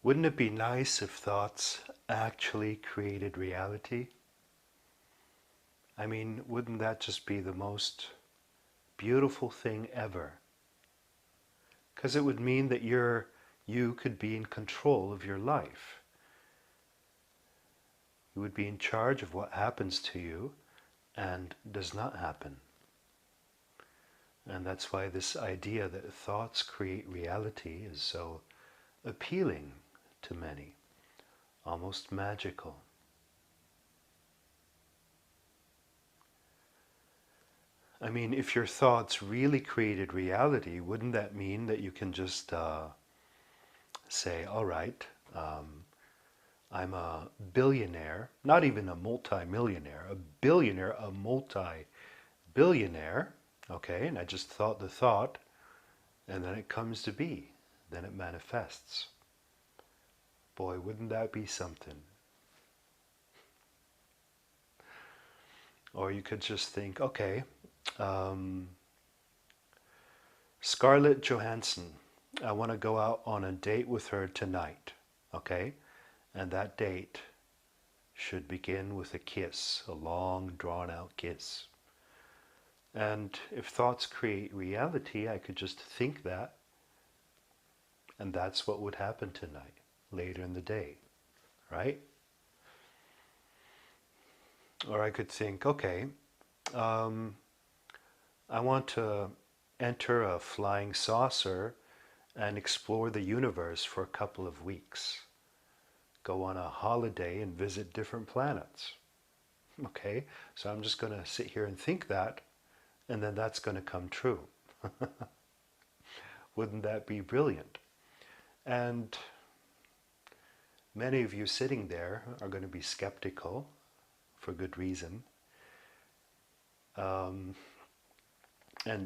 Wouldn't it be nice if thoughts actually created reality? I mean, wouldn't that just be the most beautiful thing ever? Because it would mean that you could be in control of your life. You would be in charge of what happens to you and does not happen. And that's why this idea that thoughts create reality is so appealing to many, almost magical. I mean, if your thoughts really created reality, wouldn't that mean that you can just say, all right, I'm a billionaire, not even a multi-millionaire, a billionaire, a multi-billionaire, okay, and I just thought the thought, and then it comes to be, then it manifests. Boy, wouldn't that be something? Or you could just think, okay, um, Scarlett Johansson, I want to go out on a date with her tonight, okay? And that date should begin with a kiss, a long, drawn-out kiss. And if thoughts create reality, I could just think that, and that's what would happen tonight, later in the day, right? Or I could think, okay, I want to enter a flying saucer and explore the universe for a couple of weeks. Go on a holiday and visit different planets. Okay, so I'm just going to sit here and think that, and then that's going to come true. Wouldn't that be brilliant? And many of you sitting there are going to be skeptical for good reason. And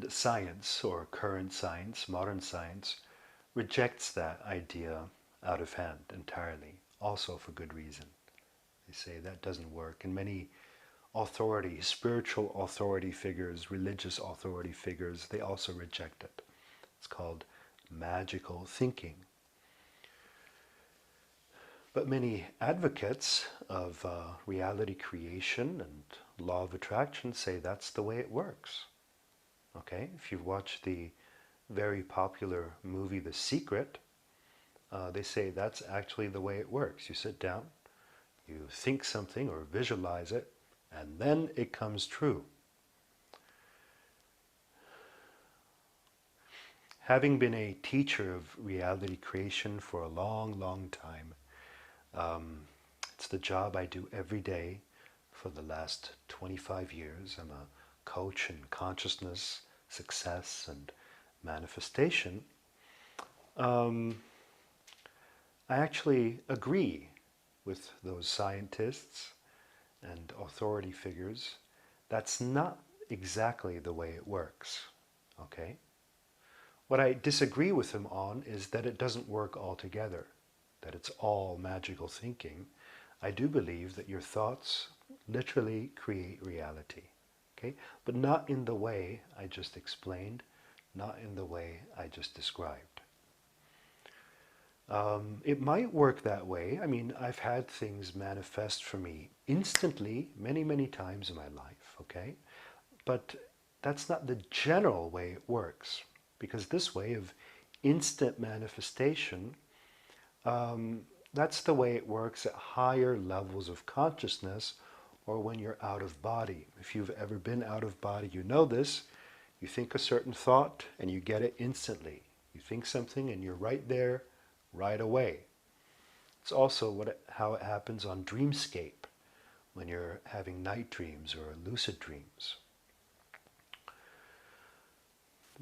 science, or current science, modern science, rejects that idea out of hand entirely, also for good reason. They say that doesn't work. And many authority, spiritual authority figures, religious authority figures, they also reject it. It's called magical thinking. But many advocates of reality creation and law of attraction say that's the way it works. Okay, if you've watched the very popular movie The Secret, they say that's actually the way it works. You sit down, you think something or visualize it, and then it comes true. Having been a teacher of reality creation for a long, long time, it's the job I do every day for the last 25 years. I'm a coach in consciousness, success, and manifestation. I actually agree with those scientists and authority figures. That's not exactly the way it works, okay? What I disagree with them on is that it doesn't work altogether, that it's all magical thinking. I do believe that your thoughts literally create reality, okay? But not in the way I just explained, not in the way I just described. It might work that way. I mean, I've had things manifest for me instantly many, many times in my life, okay? But that's not the general way it works, because this way of instant manifestation, that's the way it works at higher levels of consciousness, or when you're out of body. If you've ever been out of body, you know this. You think a certain thought and you get it instantly. You think something and you're right there, right away. It's also how it happens on Dreamscape, when you're having night dreams or lucid dreams.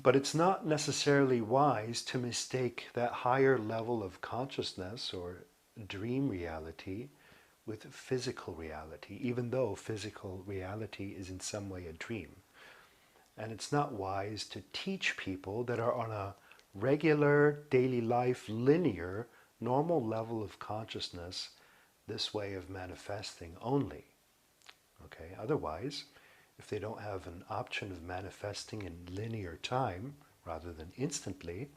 But it's not necessarily wise to mistake that higher level of consciousness or dream reality with physical reality, even though physical reality is in some way a dream. And it's not wise to teach people that are on a regular, daily life, linear, normal level of consciousness this way of manifesting only. Okay, otherwise, if they don't have an option of manifesting in linear time rather than instantly,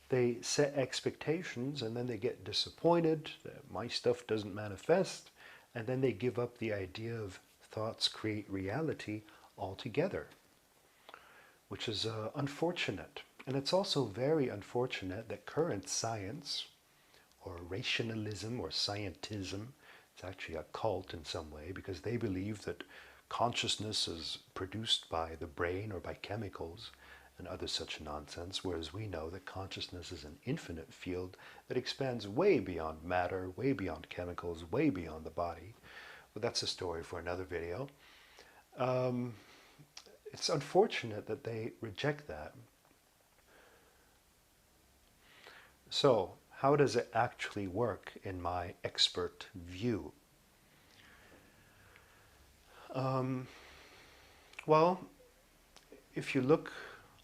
they set expectations and then they get disappointed that my stuff doesn't manifest, and then they give up the idea of thoughts create reality altogether, which is unfortunate. And it's also very unfortunate that current science, or rationalism or scientism, it's actually a cult in some way because they believe that consciousness is produced by the brain or by chemicals and other such nonsense, whereas we know that consciousness is an infinite field that expands way beyond matter, way beyond chemicals, way beyond the body. But that's a story for another video. It's unfortunate that they reject that. So, how does it actually work in my expert view? Well, if you look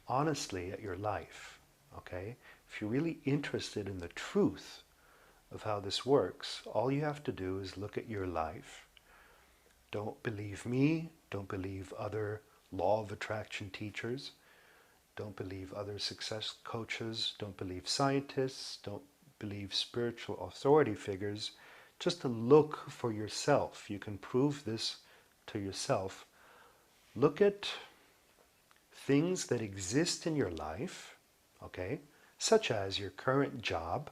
honestly at your life, okay, if you're really interested in the truth of how this works, all you have to do is look at your life. Don't believe me, don't believe other law of attraction teachers, don't believe other success coaches, don't believe scientists, don't believe spiritual authority figures. Just to look for yourself. You can prove this to yourself. Look at things that exist in your life, okay, such as your current job.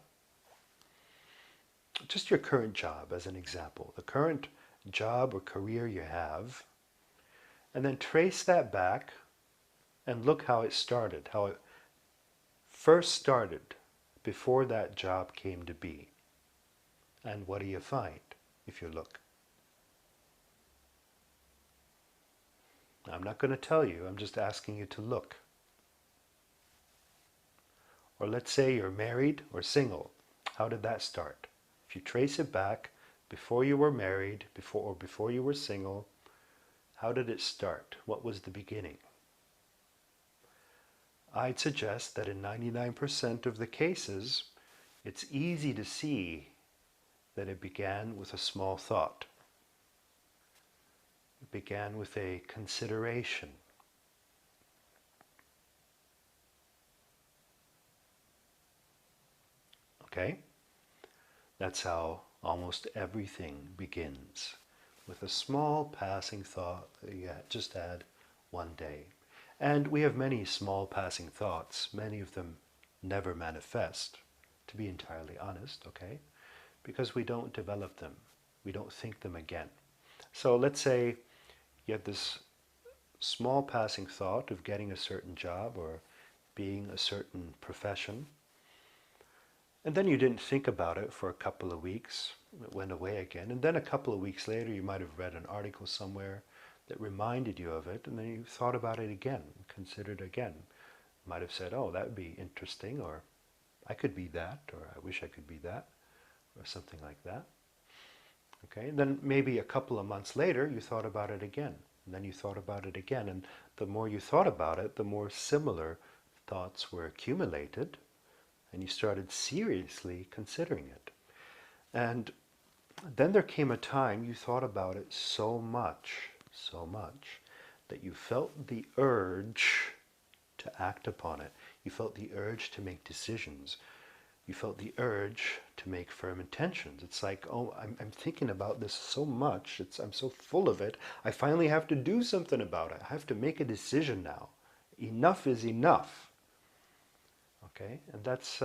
Just your current job as an example. The current job or career you have. And then trace that back and look how it started, how it first started before that job came to be. And what do you find if you look? I'm not going to tell you, I'm just asking you to look. Or let's say you're married or single. How did that start? If you trace it back before you were married, before you were single, how did it start? What was the beginning? I'd suggest that in 99% of the cases, it's easy to see that it began with a small thought. It began with a consideration. Okay? That's how almost everything begins, with a small passing thought that you just had one day. And we have many small passing thoughts. Many of them never manifest, to be entirely honest, okay? Because we don't develop them. We don't think them again. So let's say you had this small passing thought of getting a certain job or being a certain profession. And then you didn't think about it for a couple of weeks. It went away again. And then a couple of weeks later, you might have read an article somewhere that reminded you of it, and then you thought about it again, considered again. You might have said, oh, that would be interesting, or I could be that, or I wish I could be that, or something like that. Okay, and then maybe a couple of months later, you thought about it again, and then you thought about it again, and the more you thought about it, the more similar thoughts were accumulated, and you started seriously considering it. And then there came a time you thought about it so much, that you felt the urge to act upon it. You felt the urge to make decisions. You felt the urge to make firm intentions. It's like, oh, I'm thinking about this so much. I'm so full of it. I finally have to do something about it. I have to make a decision now. Enough is enough. Okay, and that's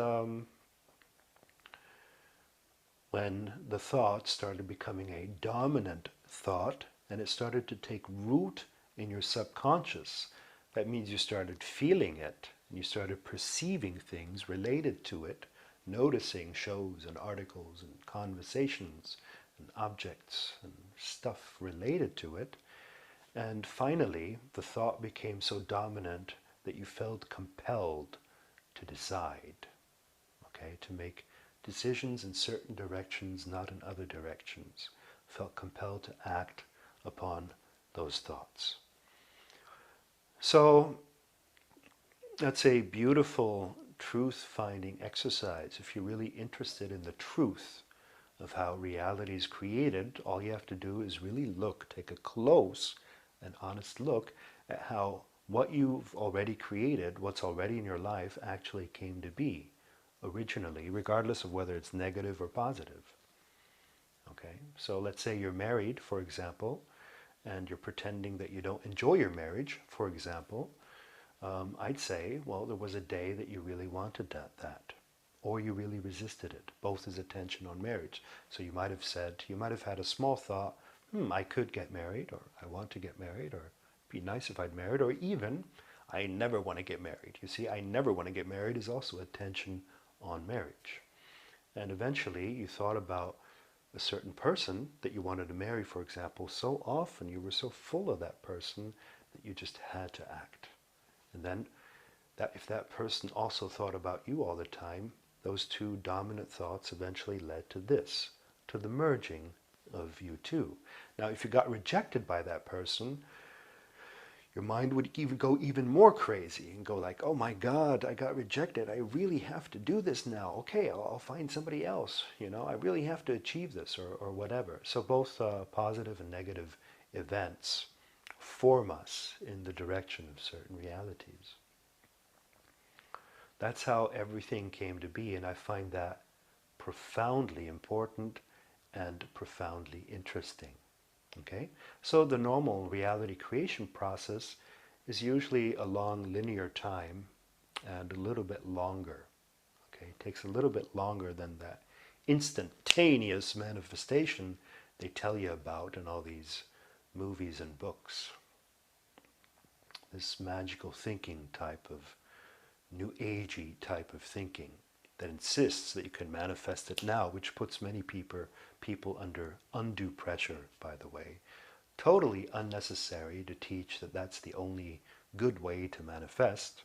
when the thought started becoming a dominant thought, and it started to take root in your subconscious. That means you started feeling it, and you started perceiving things related to it, noticing shows and articles and conversations and objects and stuff related to it. And finally, the thought became so dominant that you felt compelled to decide, okay, to make decisions in certain directions, not in other directions. Felt compelled to act upon those thoughts. So that's a beautiful truth-finding exercise. If you're really interested in the truth of how reality is created, all you have to do is really look, take a close and honest look at how what you've already created, what's already in your life, actually came to be. originally, regardless of whether it's negative or positive. Okay, so let's say you're married, for example, and you're pretending that you don't enjoy your marriage, for example. I'd say, well, there was a day that you really wanted that, or you really resisted it. Both is attention on marriage. So you might have said, you might have had a small thought, I could get married, or I want to get married, or it'd be nice if I'd married, or even, I never want to get married. You see, I never want to get married is also attention on marriage. And eventually you thought about a certain person that you wanted to marry, for example, so often, you were so full of that person that you just had to act. And then if that person also thought about you all the time, those two dominant thoughts eventually led to this, to the merging of you two. Now, if you got rejected by that person, your mind would even go even more crazy and go like, oh my God, I got rejected. I really have to do this now. Okay, I'll find somebody else. I really have to achieve this or whatever. So both positive and negative events form us in the direction of certain realities. That's how everything came to be, and I find that profoundly important and profoundly interesting. Okay, so the normal reality creation process is usually a long linear time and a little bit longer. Okay, it takes a little bit longer than that instantaneous manifestation they tell you about in all these movies and books. This magical thinking type of new agey type of thinking that insists that you can manifest it now, which puts many people under undue pressure, by the way. Totally unnecessary to teach that that's the only good way to manifest.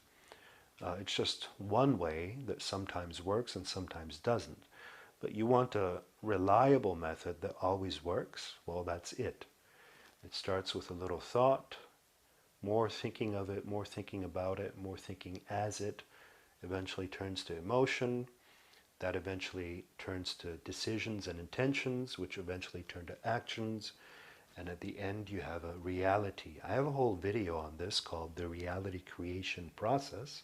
It's just one way that sometimes works and sometimes doesn't. But you want a reliable method that always works? Well, that's it. It starts with a little thought, more thinking of it, more thinking about it, more thinking as it, eventually turns to emotion, that eventually turns to decisions and intentions, which eventually turn to actions, and at the end you have a reality. I have a whole video on this called The Reality Creation Process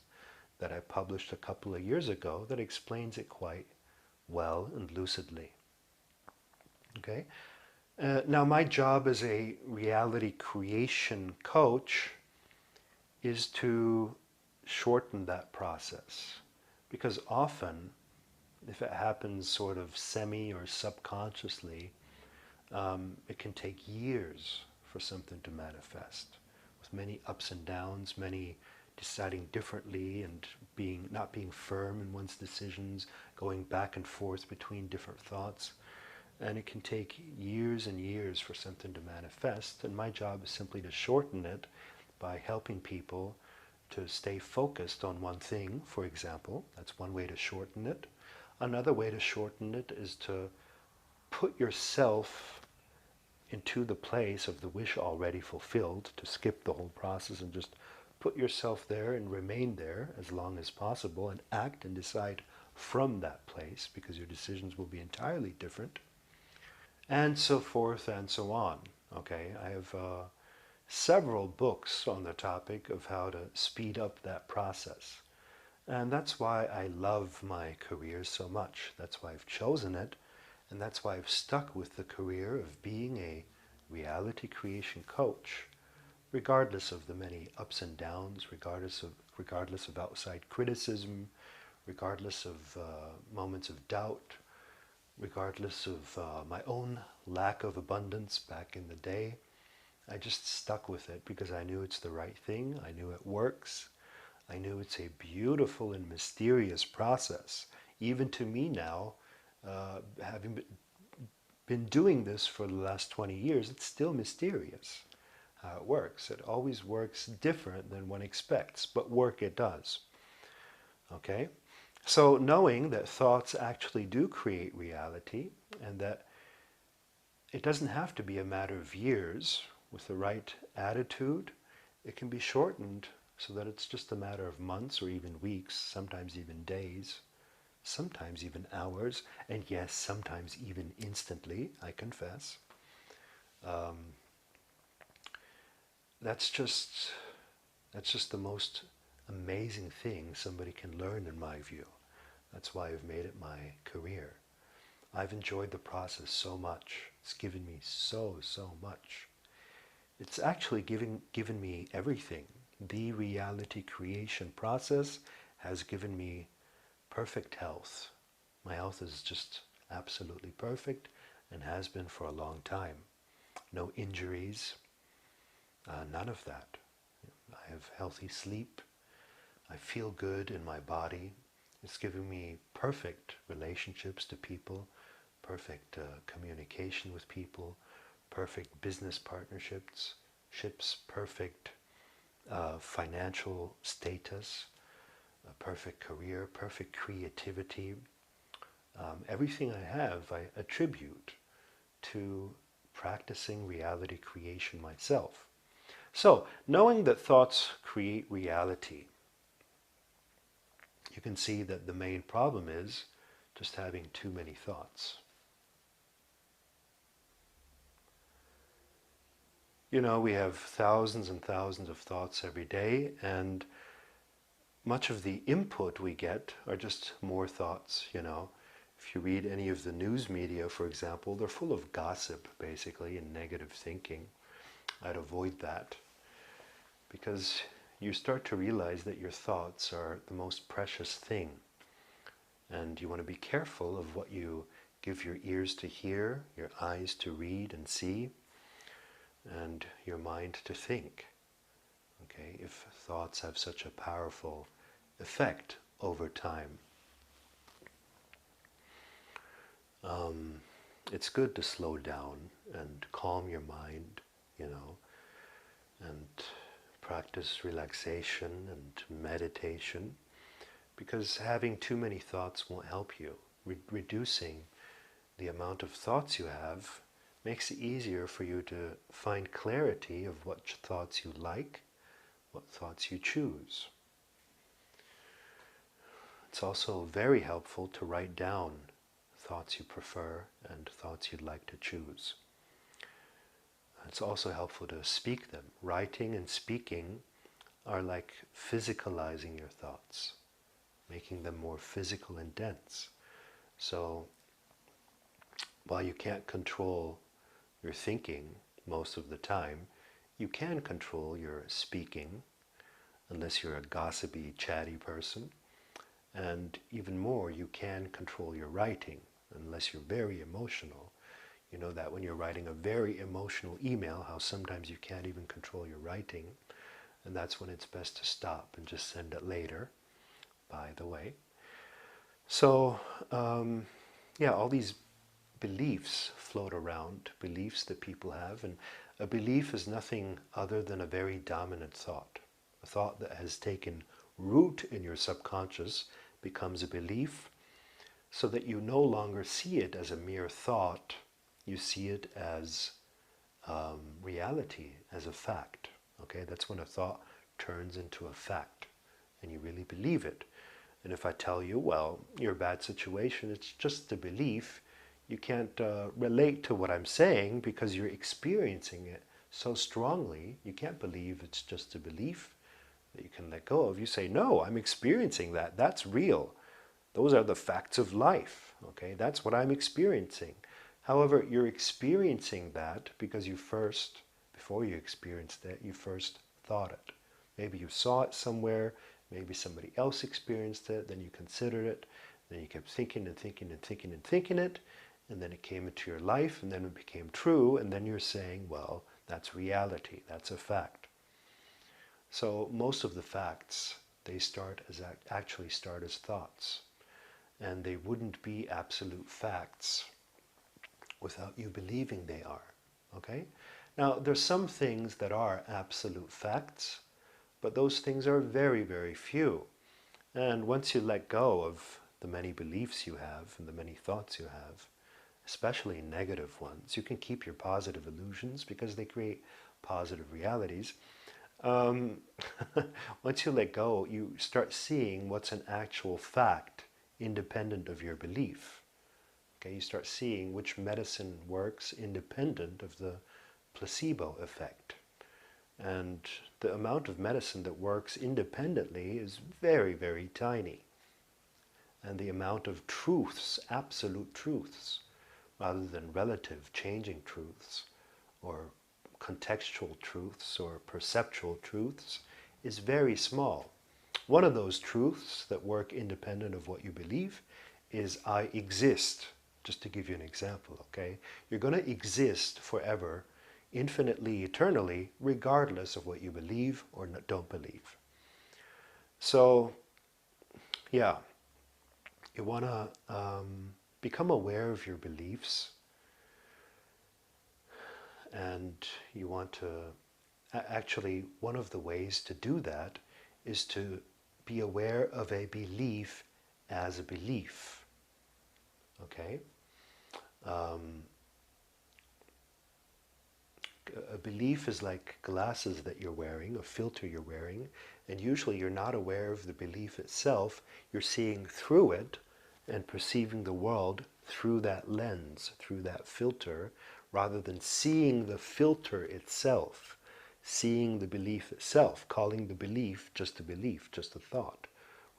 that I published a couple of years ago that explains it quite well and lucidly. Okay? Now my job as a reality creation coach is to shorten that process, because often, if it happens sort of semi or subconsciously, it can take years for something to manifest, with many ups and downs, many deciding differently and not being firm in one's decisions, going back and forth between different thoughts. And it can take years and years for something to manifest, and my job is simply to shorten it by helping people to stay focused on one thing, for example. That's one way to shorten it. Another way to shorten it is to put yourself into the place of the wish already fulfilled, to skip the whole process and just put yourself there and remain there as long as possible and act and decide from that place, because your decisions will be entirely different, and so forth and so on. Okay, I have several books on the topic of how to speed up that process. And that's why I love my career so much. That's why I've chosen it. And that's why I've stuck with the career of being a reality creation coach, regardless of the many ups and downs, regardless of outside criticism, regardless of moments of doubt, regardless of my own lack of abundance back in the day. I just stuck with it because I knew it's the right thing. I knew it works. I knew it's a beautiful and mysterious process. Even to me now, having been doing this for the last 20 years, it's still mysterious how it works. It always works different than one expects, but work it does. Okay? So knowing that thoughts actually do create reality, and that it doesn't have to be a matter of years. With the right attitude, it can be shortened so that it's just a matter of months or even weeks, sometimes even days, sometimes even hours, and yes, sometimes even instantly, I confess. That's just the most amazing thing somebody can learn, in my view. That's why I've made it my career. I've enjoyed the process so much. It's given me so much. It's actually given me everything. The reality creation process has given me perfect health. My health is just absolutely perfect and has been for a long time. No injuries, none of that. I have healthy sleep. I feel good in my body. It's given me perfect relationships to people, perfect communication with people, perfect business partnerships, perfect financial status, a perfect career, perfect creativity. Everything I have, I attribute to practicing reality creation myself. So, knowing that thoughts create reality, you can see that the main problem is just having too many thoughts. You know, we have thousands and thousands of thoughts every day, and much of the input we get are just more thoughts, you know. If you read any of the news media, for example, they're full of gossip, basically, and negative thinking. I'd avoid that, because you start to realize that your thoughts are the most precious thing. And you want to be careful of what you give your ears to hear, your eyes to read and see, and your mind to think. Okay, if thoughts have such a powerful effect over time. It's good to slow down and calm your mind, you know, and practice relaxation and meditation, because having too many thoughts won't help you. Reducing the amount of thoughts you have makes it easier for you to find clarity of what thoughts you like, what thoughts you choose. It's also very helpful to write down thoughts you prefer and thoughts you'd like to choose. It's also helpful to speak them. Writing and speaking are like physicalizing your thoughts, making them more physical and dense. So while you can't control your thinking most of the time, you can control your speaking, unless you're a gossipy, chatty person. And even more, you can control your writing, unless you're very emotional. You know that when you're writing a very emotional email, how sometimes you can't even control your writing, and that's when it's best to stop and just send it later, by the way. So, yeah, all these beliefs float around, beliefs that people have, and a belief is nothing other than a very dominant thought. A thought that has taken root in your subconscious becomes a belief, so that you no longer see it as a mere thought, you see it as reality, as a fact. Okay, that's when a thought turns into a fact, and you really believe it. And if I tell you, well, your bad situation, it's just a belief, you can't relate to what I'm saying because you're experiencing it so strongly. You can't believe it's just a belief that you can let go of. You say, no, I'm experiencing that. That's real. Those are the facts of life. Okay, that's what I'm experiencing. However, you're experiencing that because you first, before you experienced it, you first thought it. Maybe you saw it somewhere, maybe somebody else experienced it, then you considered it, then you kept thinking and thinking and thinking and thinking it, and then it came into your life, and then it became true, and then you're saying, well, that's reality, that's a fact. So most of the facts, they actually start as thoughts, and they wouldn't be absolute facts without you believing they are. Okay? Now, there's some things that are absolute facts, but those things are very, very few. And once you let go of the many beliefs you have and the many thoughts you have, especially negative ones, you can keep your positive illusions because they create positive realities. Once you let go, you start seeing what's an actual fact independent of your belief. Okay, you start seeing which medicine works independent of the placebo effect. And the amount of medicine that works independently is very, very tiny. and the amount of truths, absolute truths, rather than relative, changing truths, or contextual truths, or perceptual truths, is very small. One of those truths that work independent of what you believe is I exist. Just to give you an example, okay? You're going to exist forever, infinitely, eternally, regardless of what you believe or don't believe. So, yeah, you want to become aware of your beliefs, and you want to, actually, one of the ways to do that is to be aware of a belief as a belief, okay? A belief is like glasses that you're wearing, a filter you're wearing, and usually you're not aware of the belief itself. You're seeing through it and perceiving the world through that lens, through that filter, rather than seeing the filter itself, seeing the belief itself, calling the belief, just a thought,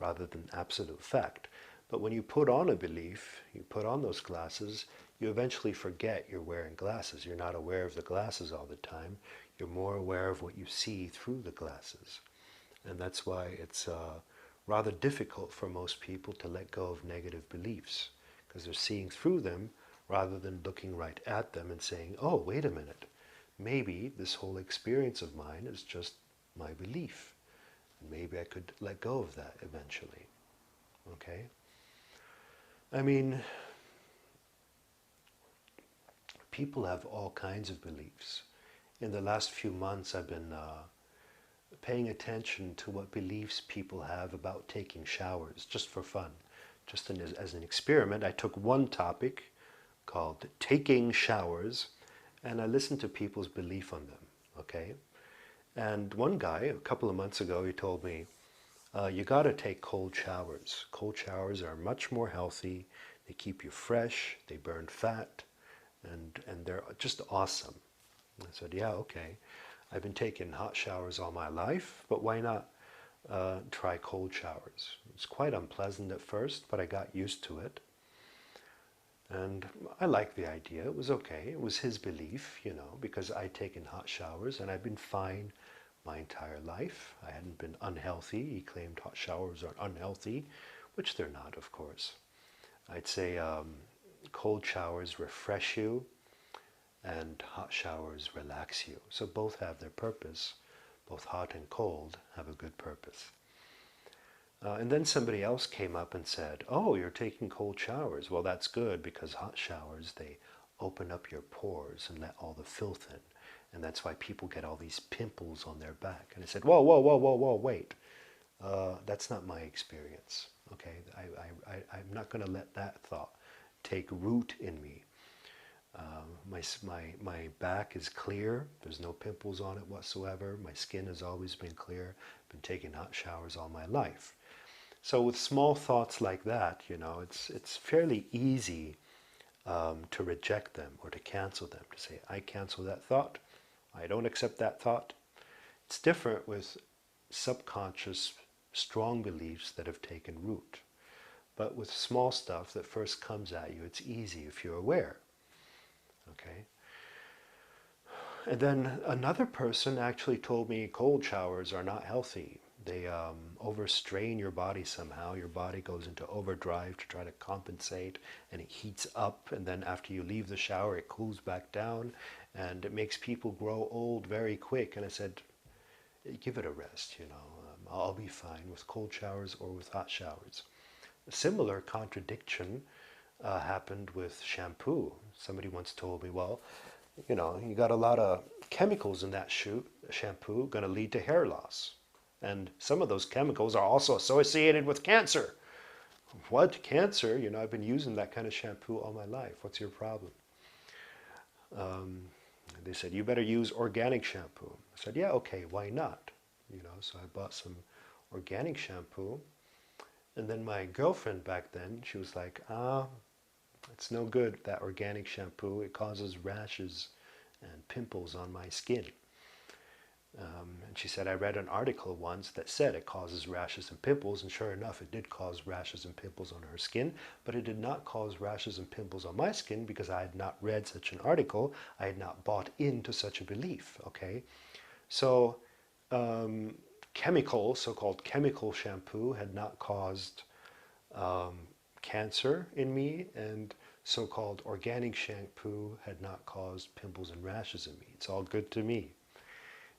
rather than absolute fact. But when you put on a belief, you put on those glasses, you eventually forget you're wearing glasses. You're not aware of the glasses all the time. You're more aware of what you see through the glasses. And that's why it's rather difficult for most people to let go of negative beliefs, because they're seeing through them rather than looking right at them and saying, oh, wait a minute, maybe this whole experience of mine is just my belief. And maybe I could let go of that eventually. Okay? I mean, people have all kinds of beliefs. In the last few months, I've been paying attention to what beliefs people have about taking showers, just for fun. Just as an experiment, I took one topic called taking showers, and I listened to people's belief on them, okay? And one guy, a couple of months ago, he told me, you got to take cold showers. Cold showers are much more healthy. They keep you fresh. They burn fat. And they're just awesome. I said, yeah, okay. I've been taking hot showers all my life, but why not try cold showers? It's quite unpleasant at first, but I got used to it. And I liked the idea. It was okay. It was his belief, you know, because I'd taken hot showers and I've been fine my entire life. I hadn't been unhealthy. He claimed hot showers are unhealthy, which they're not, of course. I'd say cold showers refresh you and hot showers relax you. So both have their purpose. Both hot and cold have a good purpose. And then somebody else came up and said, oh, you're taking cold showers. Well, that's good, because hot showers, they open up your pores and let all the filth in. And that's why people get all these pimples on their back. And I said, whoa, whoa, whoa, whoa, whoa, wait. That's not my experience. Okay, I'm not going to let that thought take root in me. My back is clear. There's no pimples on it whatsoever. My skin has always been clear. I've been taking hot showers all my life. So with small thoughts like that, you know, it's fairly easy to reject them or to cancel them, to say, I cancel that thought. I don't accept that thought. It's different with subconscious, strong beliefs that have taken root. But with small stuff that first comes at you, it's easy if you're aware. Okay? And then another person actually told me cold showers are not healthy. They overstrain your body somehow. Your body goes into overdrive to try to compensate, and it heats up, and then after you leave the shower, it cools back down, and it makes people grow old very quick. And I said, give it a rest, you know. I'll be fine with cold showers or with hot showers. A similar contradiction happened with shampoo. Somebody once told me, well, you know, you got a lot of chemicals in that shampoo, going to lead to hair loss. And some of those chemicals are also associated with cancer. What? Cancer? You know, I've been using that kind of shampoo all my life. What's your problem? They said, you better use organic shampoo. I said, yeah, okay, why not? You know, so I bought some organic shampoo. And then my girlfriend back then, she was like, it's no good, that organic shampoo. It causes rashes and pimples on my skin. And she said, I read an article once that said it causes rashes and pimples, and sure enough, it did cause rashes and pimples on her skin, but it did not cause rashes and pimples on my skin because I had not read such an article. I had not bought into such a belief, okay? So chemical, so-called chemical shampoo had not caused cancer in me, and so-called organic shampoo had not caused pimples and rashes in me. It's all good to me.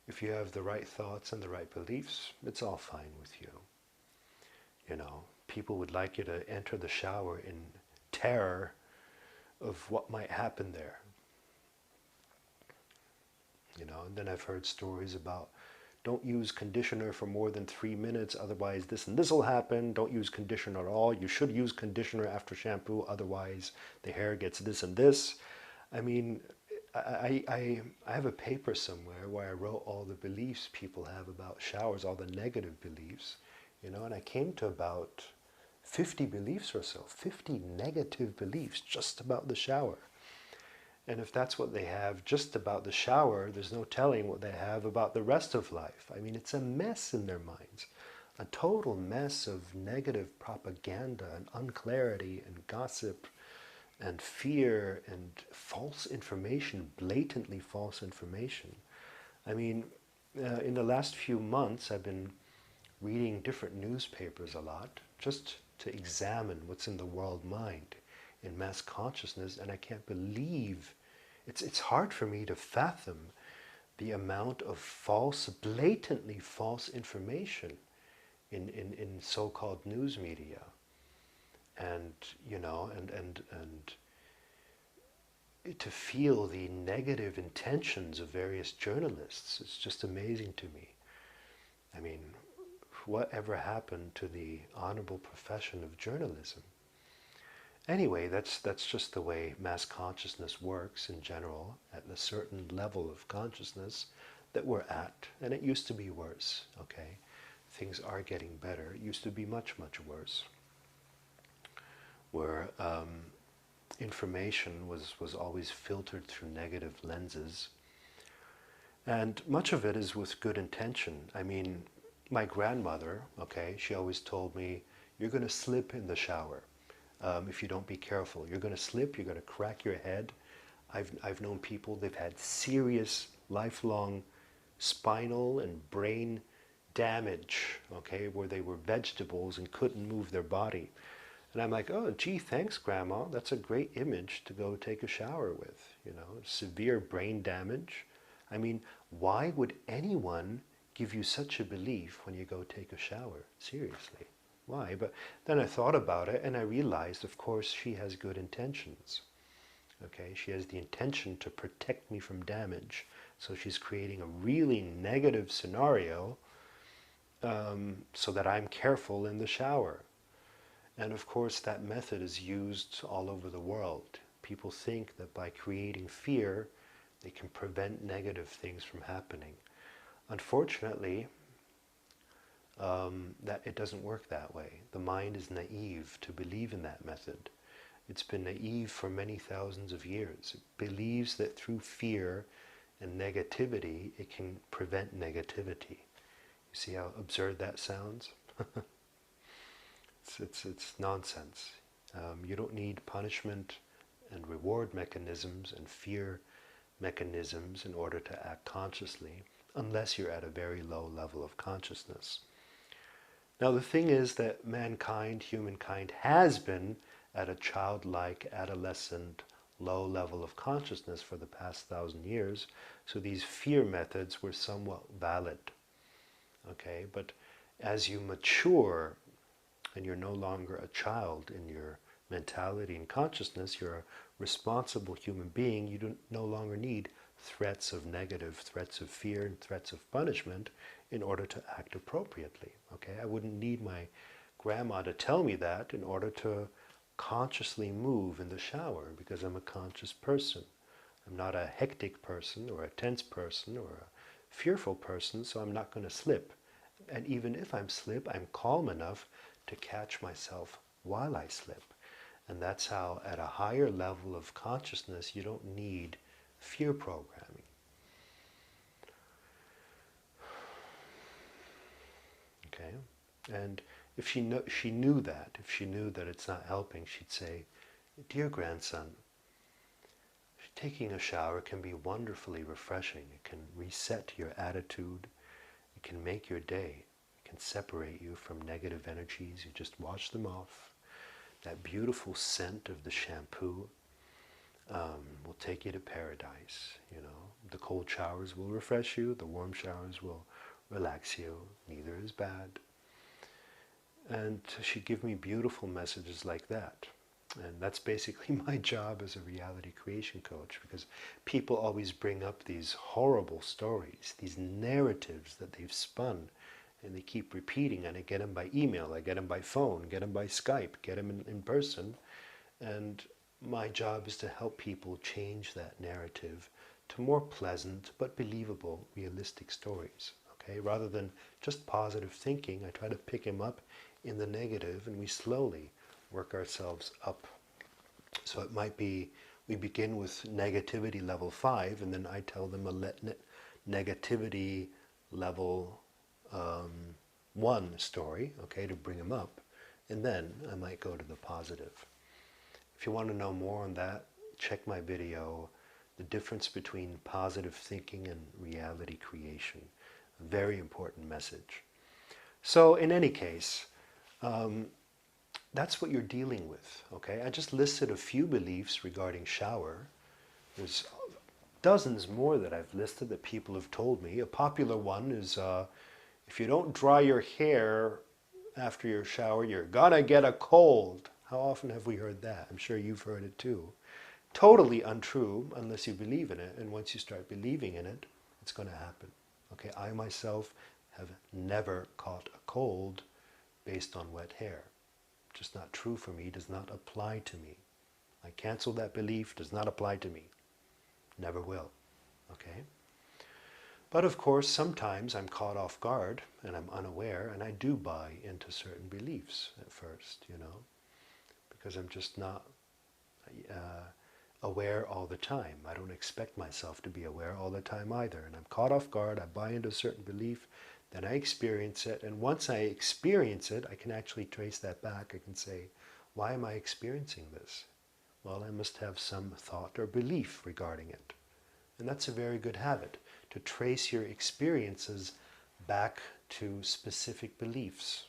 If you have the right thoughts and the right beliefs, it's all fine with you. You know, people would like you to enter the shower in terror of what might happen there. You know, and then I've heard stories about don't use conditioner for more than 3 minutes, otherwise this and this will happen. Don't use conditioner at all. You should use conditioner after shampoo, otherwise the hair gets this and this. I mean, I have a paper somewhere where I wrote all the beliefs people have about showers, all the negative beliefs, you know, and I came to about 50 beliefs or so, 50 negative beliefs just about the shower. And if that's what they have just about the shower, there's no telling what they have about the rest of life. I mean, it's a mess in their minds, a total mess of negative propaganda and unclarity and gossip and fear and false information, blatantly false information. I mean, in the last few months, I've been reading different newspapers a lot just to examine what's in the world mind, in mass consciousness, and I can't believe, it's hard for me to fathom the amount of false, blatantly false information in so-called news media. And, you know, and to feel the negative intentions of various journalists, it's just amazing to me. I mean, whatever happened to the honorable profession of journalism? Anyway, that's just the way mass consciousness works in general, at a certain level of consciousness that we're at, and it used to be worse, okay? Things are getting better. It used to be much, much worse, where information was always filtered through negative lenses. And much of it is with good intention. I mean, my grandmother, okay, she always told me, you're going to slip in the shower if you don't be careful. You're going to slip, you're going to crack your head. I've known people, they've had serious, lifelong spinal and brain damage, okay, where they were vegetables and couldn't move their body. And I'm like, oh, gee, thanks, Grandma. That's a great image to go take a shower with, you know, severe brain damage. I mean, why would anyone give you such a belief when you go take a shower? Seriously, why? But then I thought about it and I realized, of course, she has good intentions. Okay, she has the intention to protect me from damage. So she's creating a really negative scenario so that I'm careful in the shower. And of course, that method is used all over the world. People think that by creating fear, they can prevent negative things from happening. Unfortunately, that it doesn't work that way. The mind is naive to believe in that method. It's been naive for many thousands of years. It believes that through fear and negativity, it can prevent negativity. You see how absurd that sounds? It's nonsense. You don't need punishment and reward mechanisms and fear mechanisms in order to act consciously, unless you're at a very low level of consciousness. Now the thing is that mankind, humankind, has been at a childlike, adolescent, low level of consciousness for the past 1,000 years, so these fear methods were somewhat valid. Okay, but as you mature and you're no longer a child in your mentality and consciousness, you're a responsible human being, you no longer need threats of negative, threats of fear, and threats of punishment in order to act appropriately. Okay, I wouldn't need my grandma to tell me that in order to consciously move in the shower, because I'm a conscious person. I'm not a hectic person or a tense person or a fearful person, so I'm not going to slip. And even if I'm slip, I'm calm enough to catch myself while I slip. And that's how, at a higher level of consciousness, you don't need fear programming. Okay? And if she knew that, if she knew that it's not helping, she'd say, "Dear grandson, taking a shower can be wonderfully refreshing. It can reset your attitude. It can make your day. It can separate you from negative energies. You just wash them off. That beautiful scent of the shampoo will take you to paradise. You know, the cold showers will refresh you. The warm showers will relax you. Neither is bad." And she'd give me beautiful messages like that. And that's basically my job as a reality creation coach, because people always bring up these horrible stories, these narratives that they've spun, and they keep repeating. And I get them by email, I get them by phone, get them by Skype, get them in person. And my job is to help people change that narrative to more pleasant but believable, realistic stories. Okay? Rather than just positive thinking, I try to pick them up in the negative, and we slowly work ourselves up. So it might be we begin with negativity level 5, and then I tell them a negativity level 1 story, okay, to bring them up, and then I might go to the positive. If you want to know more on that, check my video, The Difference Between Positive Thinking and Reality Creation. A very important message. So in any case, that's what you're dealing with, okay? I just listed a few beliefs regarding shower. There's dozens more that I've listed that people have told me. A popular one is, if you don't dry your hair after your shower, you're gonna get a cold. How often have we heard that? I'm sure you've heard it too. Totally untrue unless you believe in it, and once you start believing in it, it's gonna happen. Okay, I myself have never caught a cold based on wet hair. Just not true for me, does not apply to me. I cancel that belief, does not apply to me. Never will, okay? But of course, sometimes I'm caught off guard and I'm unaware, and I do buy into certain beliefs at first, you know, because I'm just not aware all the time. I don't expect myself to be aware all the time either, and I'm caught off guard, I buy into a certain belief, then I experience it, and once I experience it, I can actually trace that back. I can say, why am I experiencing this? Well, I must have some thought or belief regarding it. And that's a very good habit, to trace your experiences back to specific beliefs.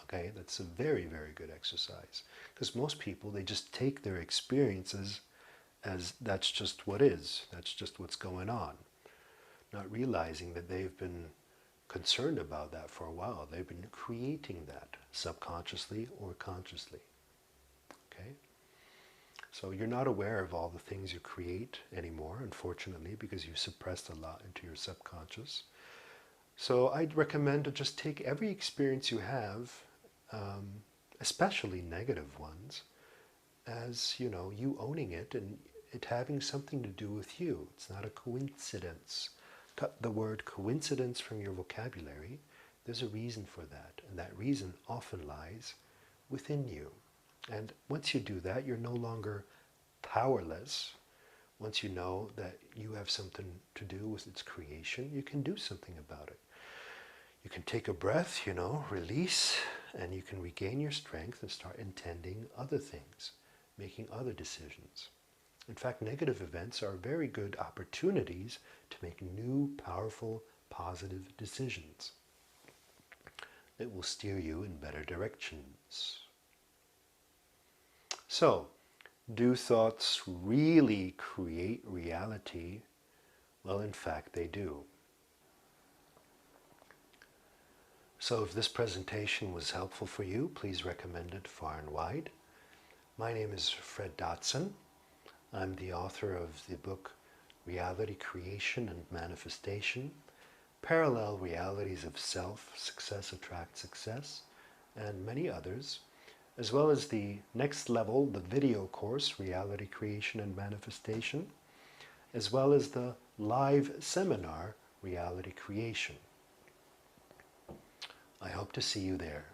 Okay, that's a very, very good exercise. Because most people, they just take their experiences as that's just what is, that's just what's going on. Not realizing that they've been concerned about that for a while. They've been creating that subconsciously or consciously. Okay? So you're not aware of all the things you create anymore, unfortunately, because you suppressed a lot into your subconscious. So I'd recommend to just take every experience you have, especially negative ones, as, you know, you owning it and it having something to do with you. It's not a coincidence. Cut the word coincidence from your vocabulary. There's a reason for that, and that reason often lies within you. And once you do that, you're no longer powerless. Once you know that you have something to do with its creation, you can do something about it. You can take a breath, you know, release, and you can regain your strength and start intending other things, making other decisions. In fact, negative events are very good opportunities to make new, powerful, positive decisions that will steer you in better directions. So, do thoughts really create reality? Well, in fact, they do. So if this presentation was helpful for you, please recommend it far and wide. My name is Fred Dotson. I'm the author of the book Reality Creation and Manifestation, Parallel Realities of Self, Success Attracts Success, and many others, as well as the next level, the video course, Reality Creation and Manifestation, as well as the live seminar, Reality Creation. I hope to see you there.